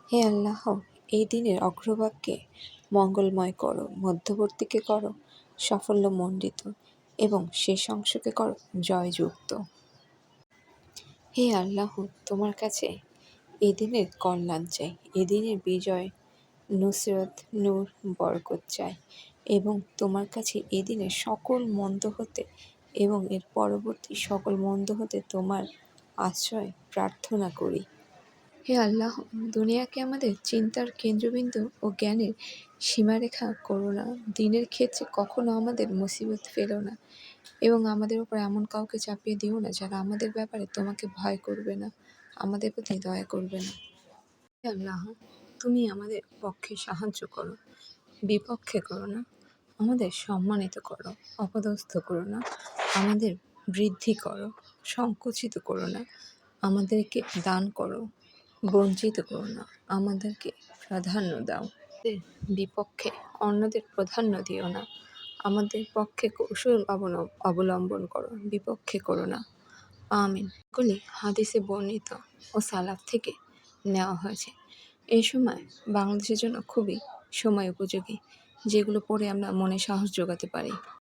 হে আল্লাহ, এই দিনের অগ্রভাগকে মঙ্গলময় করো, মধ্যবর্তীকে করো সাফল্যমণ্ডিত এবং শেষ অংশকে করো জয়যুক্ত। হে আল্লাহ, তোমার কাছে এই দিনের কল্যাণ চাই, এই দিনের বিজয়, নুসরত, নূর, বরকত চাই এবং তোমার কাছে এই দিনের সকল মন্দ হতে এবং এর পরবর্তী সকল মন্দ হতে তোমার আশ্রয় প্রার্থনা করি। হে আল্লাহ, দুনিয়াকে আমাদের চিন্তার কেন্দ্রবিন্দু ও জ্ঞানের সীমারেখা করো না। দিনের ক্ষেত্রে কখনো আমাদের মুসিবত ফেলো না এবং আমাদের উপর এমন কাউকে চাপিয়ে দিও না যারা আমাদের ব্যাপারে তোমাকে ভয় করবে না, আমাদের প্রতি দয়া করবে না। হে আল্লাহ, তুমি আমাদের পক্ষে সাহায্য করো, বিপক্ষে করো না। আমাদের সম্মানিত করো, অপদস্থ করো না। আমাদের বৃদ্ধি করো, সংকুচিত করো না। আমাদেরকে দান করো, বঞ্চিত করো না। আমাদেরকে প্রাধান্য দাও। আমাদের বিপক্ষে অন্যদের প্রাধান্য দিও না। আমাদের পক্ষে কৌশল অবলম্বন করো, বিপক্ষে করো না। আমিন। এগুলি হাদিসে বর্ণিত ও সালাফ থেকে নেওয়া হয়েছে। এই সময় বাংলাদেশের জন্য খুবই সময় উপযোগী, যেগুলো পড়ে আমরা মনে সাহস জোগাতে পারি।